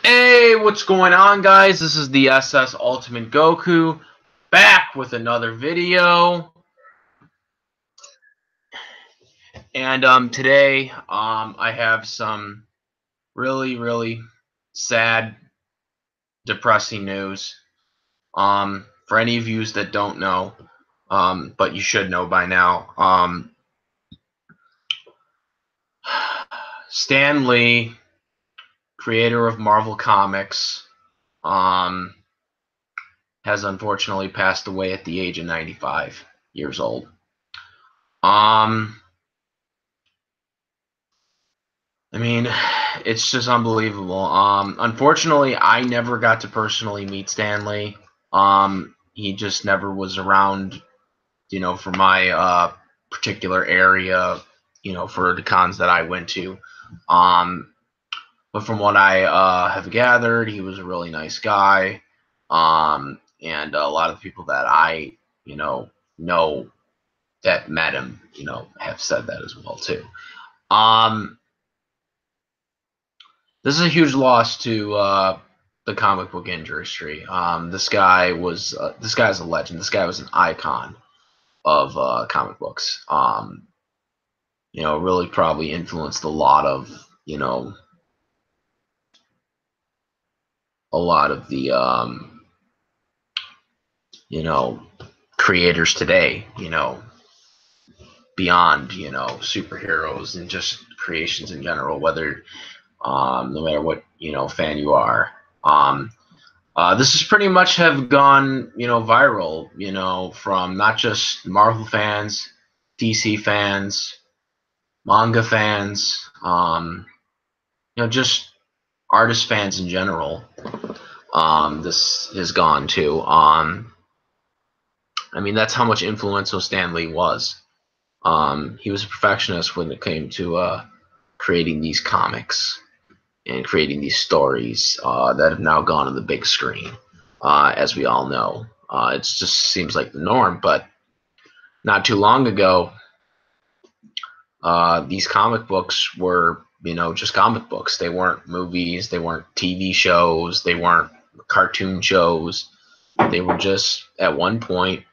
Hey, what's going on, guys? This is the SS Ultimate Goku back with another video. And today I have some really sad, depressing news. For any of you that don't know, but you should know by now, Stan Lee, creator of Marvel Comics, has unfortunately passed away at the age of 95 years old. I mean, it's just unbelievable. Unfortunately, I never got to personally meet Stan Lee. He just never was around, for my particular area, for the cons that I went to. But from what I have gathered, he was a really nice guy. And a lot of people that I, know that met him, have said that as well too. This is a huge loss to the comic book industry. This guy's a legend. This guy was an icon of comic books. Really probably influenced a lot of the creators today. Beyond superheroes and just creations in general, whether no matter what fan you are. This has pretty much have gone viral, from not just Marvel fans, DC fans, manga fans, just artist fans in general. This has gone to. I mean, that's how much influential Stan Lee was. He was a perfectionist when it came to creating these comics and creating these stories that have now gone on the big screen, as we all know. It just seems like the norm, but not too long ago, these comic books were, just comic books. They weren't movies, they weren't TV shows, they weren't cartoon shows. They were just, at one point,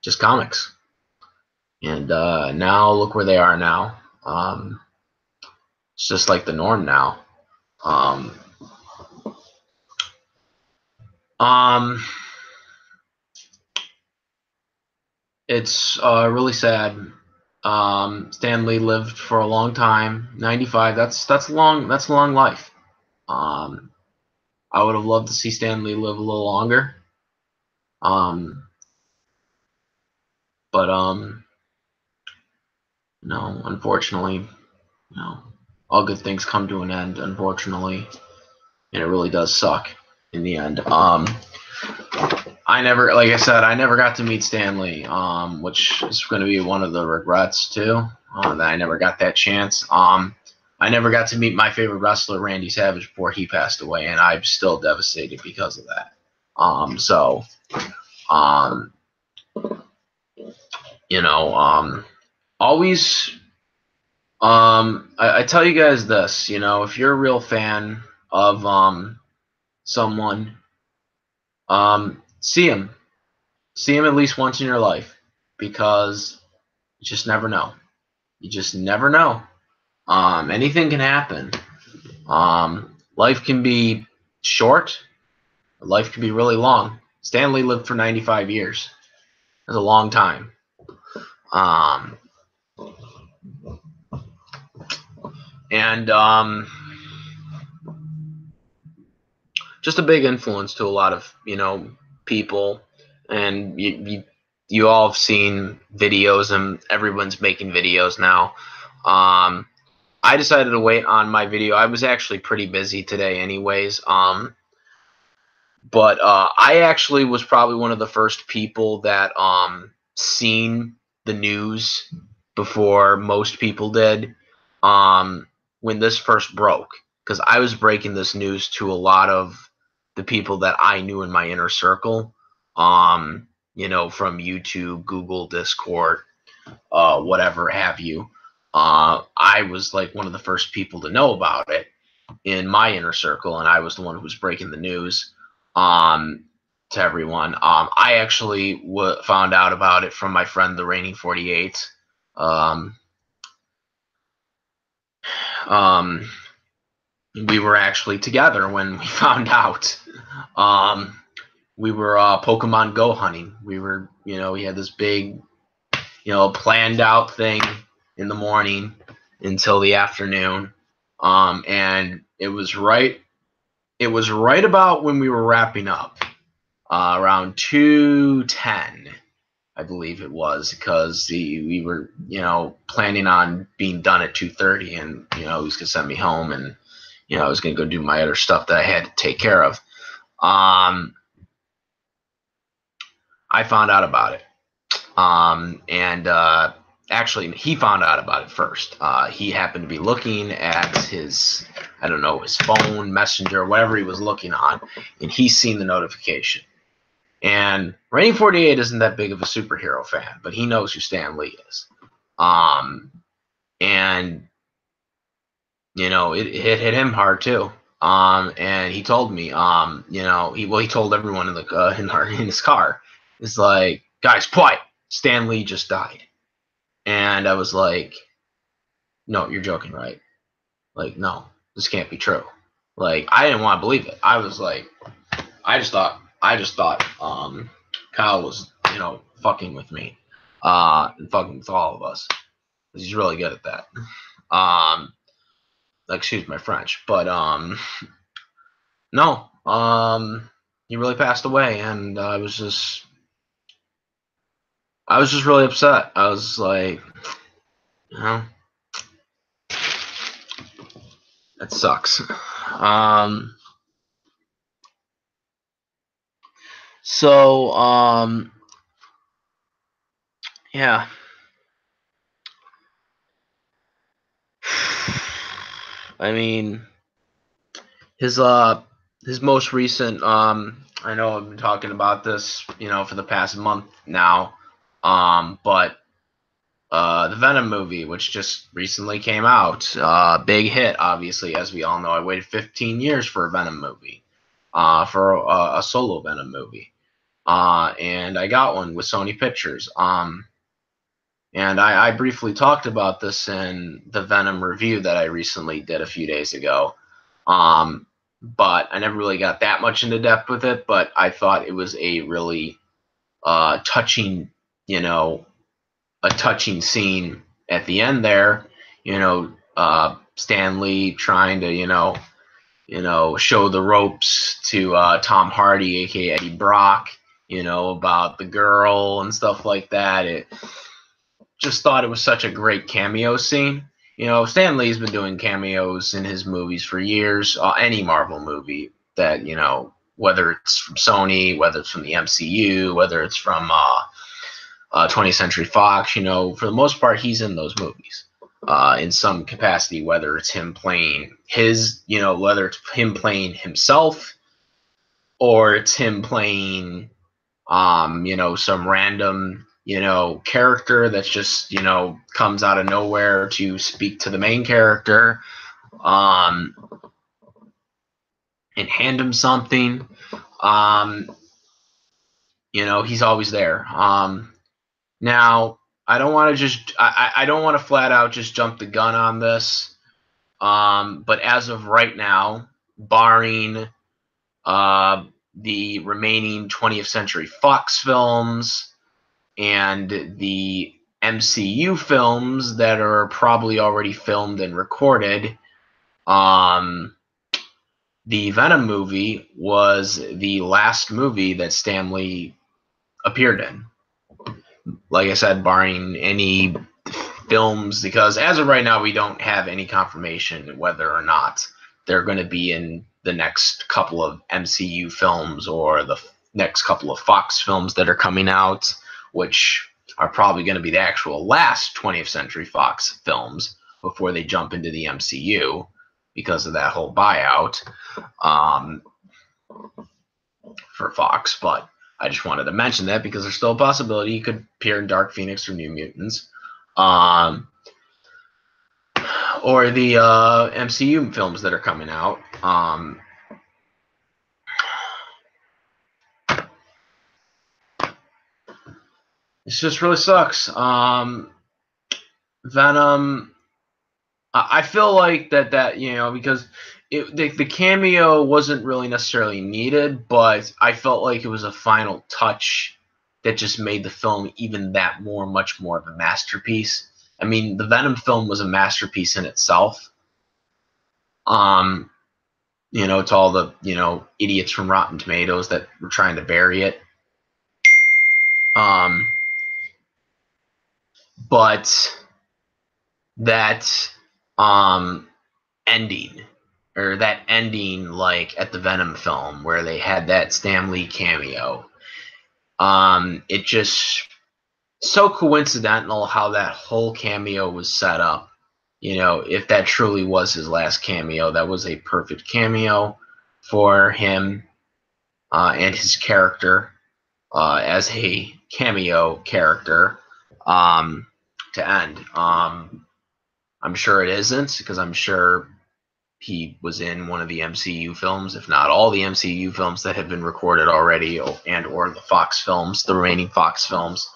just comics. And now look where they are now. It's just like the norm now. It's really sad. Stan Lee lived for a long time, 95. That's long. That's a long life. I would have loved to see Stan Lee live a little longer. But no, unfortunately, all good things come to an end, unfortunately, and it really does suck in the end. I never, like I said, I never got to meet Stan Lee, which is going to be one of the regrets too, that I never got that chance. I never got to meet my favorite wrestler, Randy Savage, before he passed away, and I'm still devastated because of that. Always, I tell you guys this, if you're a real fan of someone, see him at least once in your life, because you just never know. You just never know. Anything can happen. Life can be short. Life can be really long. Stan Lee lived for 95 years. That's a long time. And just a big influence to a lot of people, and you all have seen videos, and everyone's making videos now. I decided to wait on my video. I was actually pretty busy today anyways, but I actually was probably one of the first people that seen the news before most people did, when this first broke, because I was breaking this news to a lot of the people that I knew in my inner circle, from YouTube, Google, Discord, whatever have you. I was like one of the first people to know about it. in my inner circle, and I was the one who was breaking the news to everyone. I actually found out about it from my friend, the Reigning 48. Um, um, we were actually together when we found out. We were Pokemon Go hunting. We were, we had this big, planned out thing in the morning until the afternoon. And it was right about when we were wrapping up, around 2:10, I believe it was, because we were, planning on being done at 2:30, and he was gonna send me home, and I was gonna go do my other stuff that I had to take care of. I found out about it, and actually, he found out about it first. He happened to be looking at his, I don't know, his phone, messenger, whatever he was looking on, and he's seen the notification. And Reigning 48 isn't that big of a superhero fan, but he knows who Stan Lee is. And it hit him hard too. And he told me, he told everyone in the in his car, it's like, guys, quiet. Stan Lee just died. And I was like, no, you're joking, right? Like, no, this can't be true. Like, I didn't want to believe it. I was like, I just thought Kyle was, fucking with me, and fucking with all of us. He's really good at that. Excuse my French, but no, he really passed away, and I was just really upset. I was like, that sucks. So, yeah. I mean, his most recent, I know I've been talking about this, for the past month now, but the Venom movie, which just recently came out, big hit, obviously, as we all know. I waited 15 years for a Venom movie, for a solo Venom movie, and I got one with Sony Pictures. And I briefly talked about this in the Venom review that I recently did a few days ago. But I never really got that much into depth with it, but I thought it was a really touching, a touching scene at the end there. Stan Lee trying to, show the ropes to Tom Hardy, aka Eddie Brock, about the girl and stuff like that. It just thought it was such a great cameo scene. Stan Lee's been doing cameos in his movies for years. Any Marvel movie that, whether it's from Sony, whether it's from the MCU, whether it's from 20th Century Fox, for the most part, he's in those movies in some capacity, whether it's him playing whether it's him playing himself, or it's him playing, some random, character that's just, comes out of nowhere to speak to the main character, and hand him something. He's always there. Now, I don't want to I don't want to flat out just jump the gun on this. But as of right now, barring the remaining 20th Century Fox films and the MCU films that are probably already filmed and recorded, the Venom movie was the last movie that Stan Lee appeared in. Like I said, barring any films, because as of right now, we don't have any confirmation whether or not they're going to be in the next couple of MCU films or the next couple of Fox films that are coming out, which are probably going to be the actual last 20th Century Fox films before they jump into the MCU because of that whole buyout for Fox. But I just wanted to mention that because there's still a possibility he could appear in Dark Phoenix or New Mutants. or the MCU films that are coming out. It just really sucks. Venom. I feel like that because the cameo wasn't really necessarily needed, but I felt like it was a final touch that just made the film even much more of a masterpiece. I mean, the Venom film was a masterpiece in itself. To all the idiots from Rotten Tomatoes that were trying to bury it. But that ending like at the Venom film where they had that Stan Lee cameo, it just so coincidental how that whole cameo was set up. If that truly was his last cameo, that was a perfect cameo for him and his character as a cameo character to end. I'm sure it isn't, because I'm sure he was in one of the MCU films, if not all the MCU films that have been recorded already, and or the Fox films, the remaining Fox films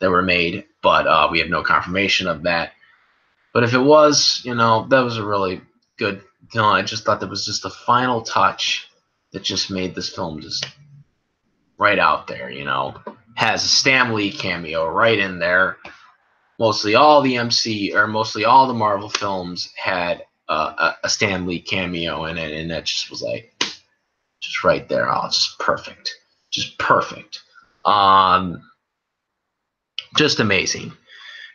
that were made. But we have no confirmation of that. But if it was, that was a really good film. I just thought that was just the final touch that just made this film just right out there. Has a Stan Lee cameo right in there. Mostly all the Marvel films had a Stan Lee cameo in it, and that just was like, just right there. Oh, just perfect. Just perfect. Just amazing.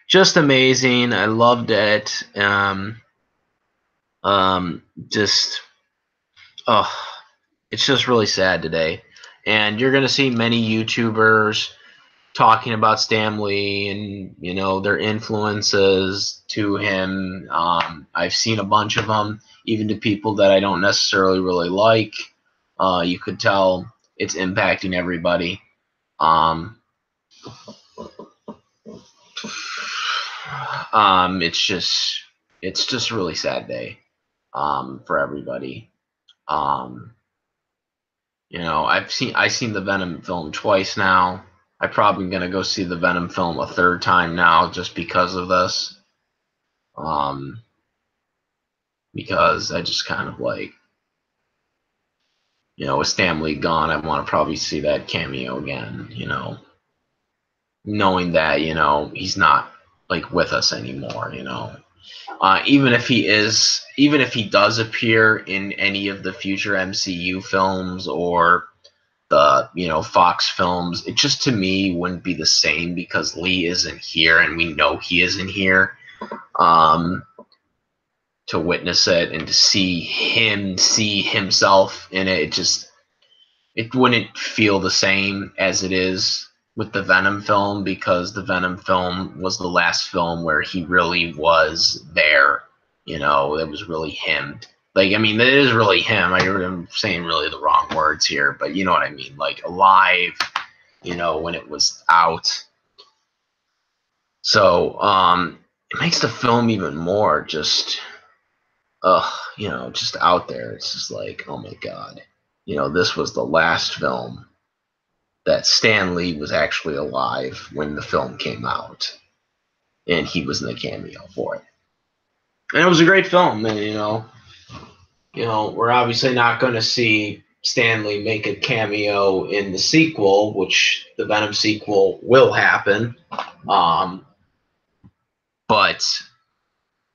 Just amazing. I loved it. It's just really sad today. And you're going to see many YouTubers talking about Stan Lee and, their influences to him. I've seen a bunch of them, even to people that I don't necessarily really like. You could tell it's impacting everybody. It's just a really sad day for everybody. I've seen the Venom film twice now. I'm probably gonna go see the Venom film a third time now just because of this. Because I just kind of like, with Stan Lee gone, I want to probably see that cameo again. Knowing that he's not like with us anymore. Even if he does appear in any of the future MCU films or the Fox films, it just to me wouldn't be the same because Lee isn't here and we know he isn't here to witness it and to see himself in it. It wouldn't feel the same as it is with the Venom film, because the Venom film was the last film where he really was there. It was really him. Like, I mean, it is really him. I'm saying really the wrong words here, but you know what I mean. Like, alive, when it was out. So, it makes the film even more just, just out there. It's just like, oh my God. This was the last film that Stan Lee was actually alive when the film came out, and he was in the cameo for it. And it was a great film. And we're obviously not going to see Stan Lee make a cameo in the sequel, which the Venom sequel will happen. But it's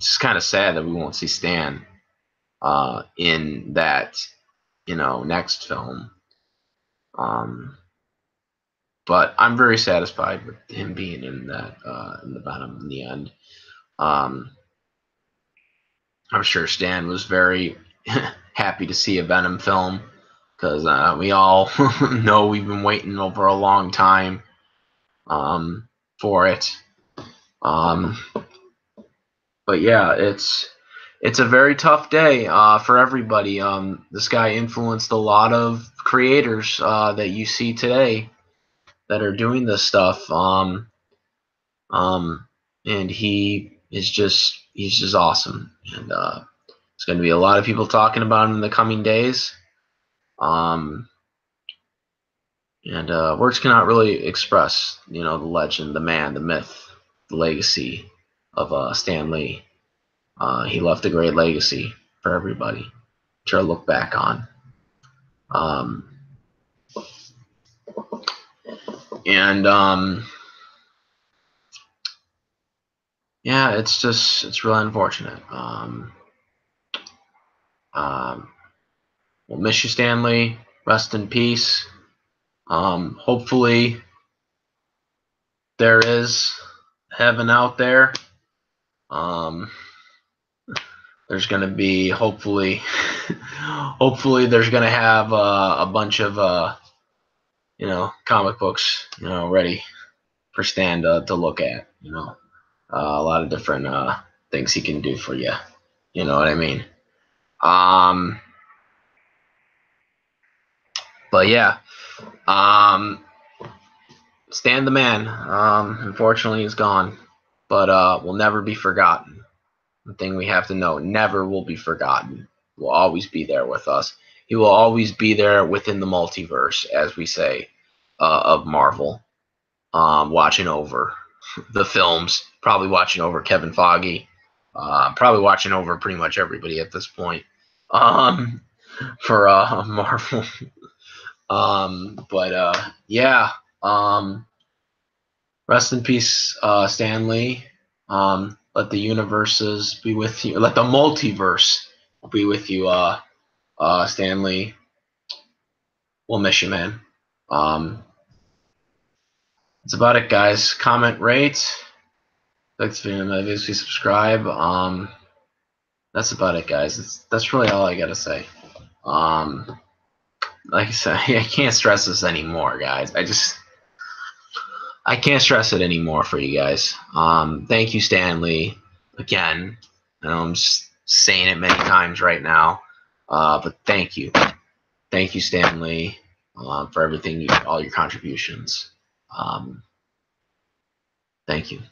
just kind of sad that we won't see Stan in that, next film. But I'm very satisfied with him being in that, in the Venom in the end. I'm sure Stan was very happy to see a Venom film, because we all know we've been waiting over a long time for it. But yeah, it's a very tough day for everybody. This guy influenced a lot of creators that you see today that are doing this stuff. And he is just he's just awesome, and there's going to be a lot of people talking about him in the coming days. And words cannot really express, the legend, the man, the myth, the legacy of Stan Lee. He left a great legacy for everybody to look back on. Yeah, it's really unfortunate. We'll miss you, Stan Lee. Rest in peace. Hopefully there is heaven out there. There's going to be hopefully there's going to have a bunch of comic books ready for Stan to look at. A lot of different things he can do for you. You know what I mean? But yeah, Stan the man, unfortunately, is gone, but will never be forgotten. The thing we have to know, never will be forgotten. Will always be there with us. He will always be there within the multiverse, as we say, of Marvel, watching over the films, probably watching over Kevin Feige, probably watching over pretty much everybody at this point, for Marvel. Yeah. Rest in peace, Stan Lee. Let the universes be with you. Let the multiverse be with you, Stan Lee. We'll miss you, man. That's about it, guys. Comment, rate. Thanks for my videos. Please subscribe. That's about it, guys. That's really all I gotta say. Like I said, I can't stress this anymore, guys. I can't stress it anymore for you guys. Thank you, Stan Lee. Again, I'm just saying it many times right now, but thank you. Thank you, Stan Lee, for everything, all your contributions. Thank you.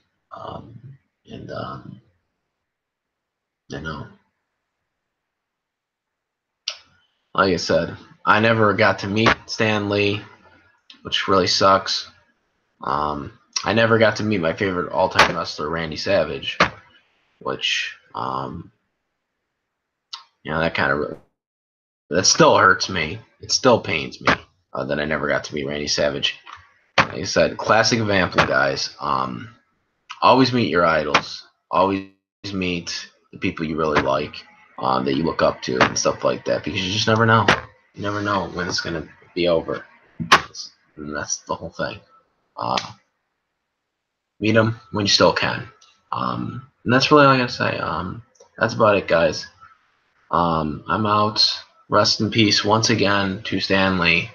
Like I said, I never got to meet Stan Lee, which really sucks. I never got to meet my favorite all-time wrestler, Randy Savage, which, that still hurts me. It still pains me that I never got to meet Randy Savage. Like I said, classic example, guys. Always meet your idols. Always meet the people you really like, that you look up to and stuff like that, because you just never know. You never know when it's going to be over. And that's the whole thing. Meet them when you still can. And that's really all I gotta say. That's about it, guys. I'm out. Rest in peace once again to Stan Lee.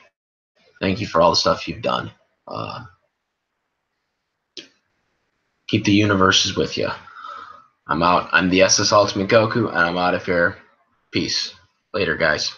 Thank you for all the stuff you've done. Keep the universes with you. I'm out. I'm the SS Ultimate Goku, and I'm out of here. Peace. Later, guys.